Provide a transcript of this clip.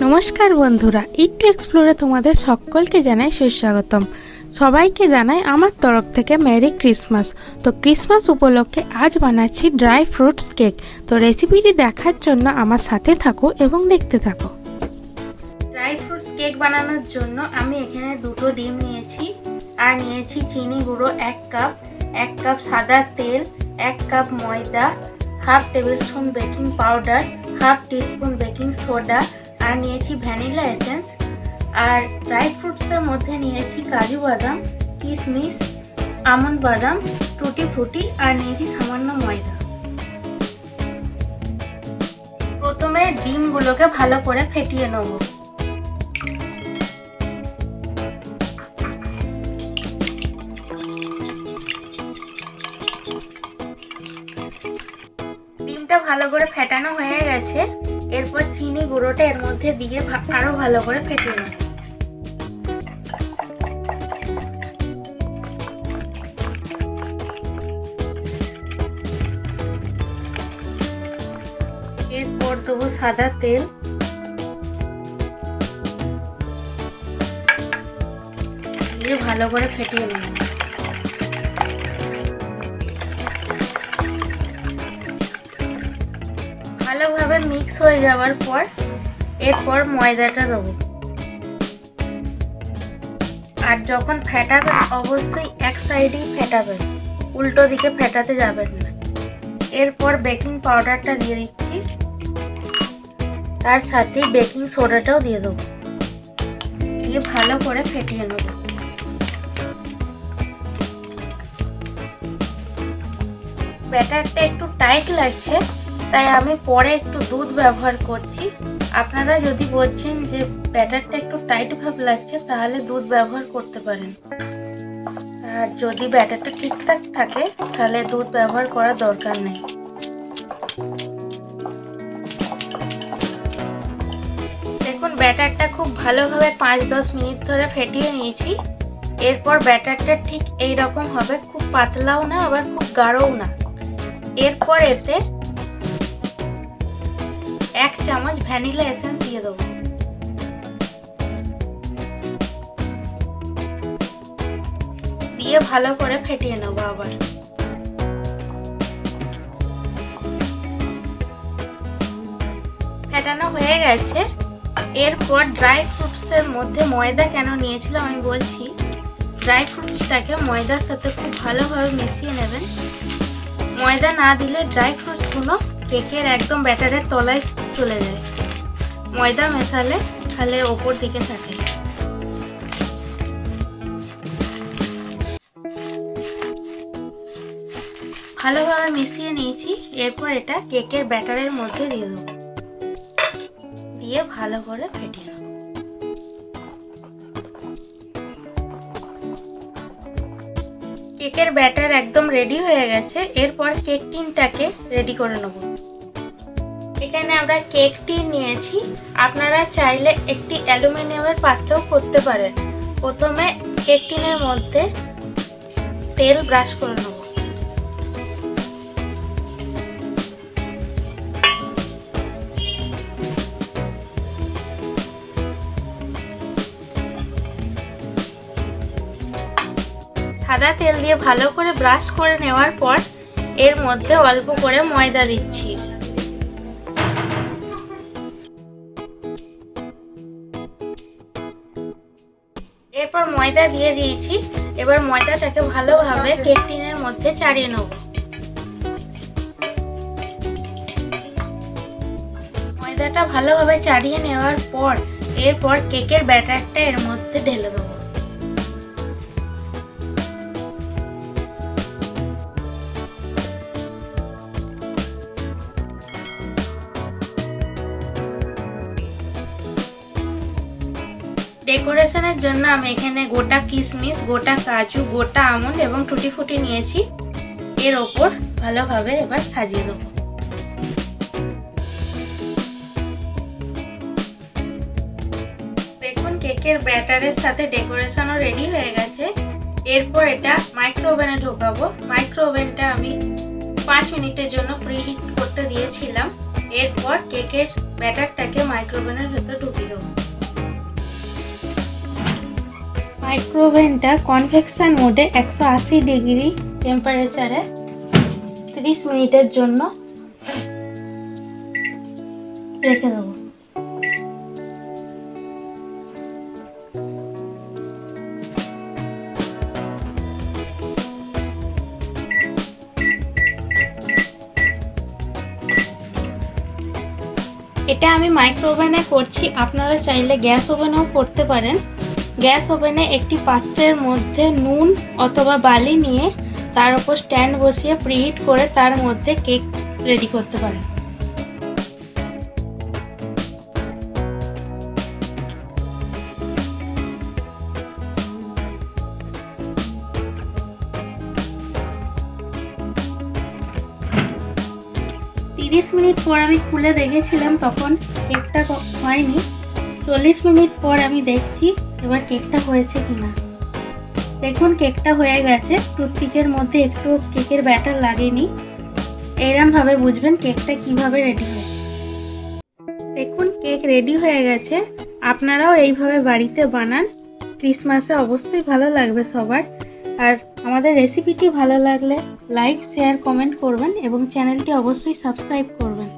নমস্কার বন্ধুরা, ইট টু এক্সপ্লোরে তোমাদের সকলকে জানাই সুস্বাগতম। সবাইকে জানাই আমার তরফ থেকে মেরি ক্রিসমাস। তো ক্রিসমাস উপলক্ষে আজ বানাচ্ছি ড্রাই ফ্রুটস কেক। তো রেসিপিটি দেখার জন্য আমার সাথে থাকো এবং দেখতে থাকো। ড্রাই ফ্রুটস কেক বানানোর জন্য আমি এখানে দুটো ডিম নিয়েছি আর নিয়েছি চিনি গুঁড়ো 1 কাপ, 1 কাপ সাদা তেল, 1 কাপ ময়দা, half tablespoon baking powder, half teaspoon baking soda আর নিয়েছি ভ্যানিলা এসেন্স। আর ড্রাই ফ্রুটসের মধ্যে নিয়েছি কাজু বাদাম, কিশমিশ, আমন্ড বাদাম, টুটি ফ্রুটি আর নিয়েছি সামান্য ময়দা। প্রথমে ডিমগুলোকে ভালো করে ফেটিয়ে নেব। ডিমটা ভালো করে ফেটানো হয়ে গেছে। এরপর চিনি গুঁড়োটা এর মধ্যে দিয়ে আরো ভালো করে ফেটিয়ে নেব। এরপর দেবো সাদা তেল, দিয়ে ভালো করে ফেটিয়ে নেব। ভালোভাবে মিক্স হয়ে যাওয়ার পর এরপর ময়দাটা দেবো। আর যখন ফেটাবেন অবশ্যই এক সাইডেই ফেটাবেন, উল্টো দিকে ফেটাতে যাবেন না। এরপর বেকিং পাউডারটা দিয়ে দিচ্ছি, তার সাথে বেকিং সোডাটাও দিয়ে দেবো, দিয়ে ভালো করে ফেটিয়ে নেব। ব্যাটারটা একটু টাইট লাগছে, তাই আমি পরে একটু দুধ ব্যবহার করছি। আপনারা যদি বলছেন যে ব্যাটারটা একটু টাইট ভাব লাগছে তাহলে দুধ ব্যবহার করতে পারেন, আর যদি ব্যাটারটা ঠিকঠাক থাকে তাহলে দুধ ব্যবহার করার দরকার নেই। দেখুন ব্যাটারটা খুব ভালোভাবে 5-10 মিনিট ধরে ফেটিয়ে নিয়েছি। এরপর ব্যাটারটা ঠিক এই রকম হবে, খুব পাতলাও না আবার খুব গাঢ়ও না। এরপর এতে 1 চামচ ভ্যানিলা এসেন্স দিয়ে দেবো। দিয়ে ভালো করে ফেটিয়ে নেবো আবার। ফেটানো হয়ে গেছে। এরপর ড্রাই ফ্রুটসের মধ্যে ময়দা কেন নিয়েছিলাম আমি বলছি। ড্রাই ফ্রুটসটাকে ময়দার সাথে খুব ভালোভাবে মিশিয়ে নেবেন। ময়দা না দিলে ড্রাই ফ্রুটসগুলো কেকের একদম ব্যাটারের তলায় চলে যায়, ময়দা মেশালে তাহলে ওপর দিকে থাকে। ভালোভাবে মিশিয়ে নিয়েছি। এরপর এটা কেকের ব্যাটারের মধ্যে দিয়ে দেবো, দিয়ে ভালো করে ফেটিয়ে নেব। কেকের ব্যাটার একদম রেডি হয়ে গেছে। এরপর কেক টিনটাকে রেডি করে নেব। এখানে আমরা কেক টিন নিয়েছি, আপনারা চাইলে একটি অ্যালুমিনিয়ামের পাত্রও করতে পারেন। প্রথমে কেক টিনের মধ্যে তেল ব্রাশ করে নেব। সাদা তেল দিয়ে ভালো করে ব্রাশ করে নেওয়ার পর এর মধ্যে অল্প করে ময়দা দিচ্ছি। এরপর ময়দা দিয়ে দিয়েছি। এবার ময়দাটাকে ভালোভাবে কেক টিনের মধ্যে চাড়িয়ে নেব। ময়দাটা ভালোভাবে চাড়িয়ে নেওয়ার পর এরপর কেকের ব্যাটারটা এর মধ্যে ঢেলে দেবো। ডেকোরেশনের জন্য আমি এখানে গোটা কিশমিশ, গোটা কাজু, গোটা আমন্ড এবং টুটি ফুটি নিয়েছি। এর ওপর ভালোভাবে এবার সাজিয়ে দেবো। দেখুন কেকের ব্যাটারের সাথে ডেকোরেশনও রেডি হয়ে গেছে। এরপর এটা মাইক্রো ওভেনে ঢোকাবো। মাইক্রো ওভেনটা আমি 5 মিনিটের জন্য প্রিহিট করতে দিয়েছিলাম। এরপর কেকের ব্যাটারটাকে মাইক্রোওভেনের ভেতর ঢুকিয়ে দেবো। মাইক্রোওভেনটা কনভেকশন মোডে 180 ডিগ্রি টেম্পারেচারে 30 মিনিটের জন্য রেখে দেবো। এটা আমি মাইক্রোওভেনে করছি, আপনারা চাইলে গ্যাস ওভেনেও করতে পারেন। গ্যাস ওভেনে একটি পাত্রের মধ্যে নুন অথবা বালি নিয়ে তার উপর স্ট্যান্ড বসিয়ে প্রিহিট করে তার মধ্যে কেক রেডি করতে পারেন। মিনিট পর আমি খুলে দেখেছিলাম, তখন কেকটা হয়নি। 40 মিনিট পর আমি দেখছি এবার কেকটা হয়েছে কিনা। দেখুন কেকটা হয়ে গেছে, টুথপিকের মধ্যে একটু কেকের ব্যাটার লাগেনি। এরকম ভাবে বুঝবেন কেকটা কিভাবে রেডি হয়। দেখুন কেক রেডি হয়ে গেছে, আপনারাও এইভাবে বাড়িতে বানান। ক্রিসমাসে অবশ্যই ভালো লাগবে সবার। আর আমাদের রেসিপিটি ভালো লাগলে লাইক, শেয়ার, কমেন্ট করবেন এবং চ্যানেলটি অবশ্যই সাবস্ক্রাইব করবেন।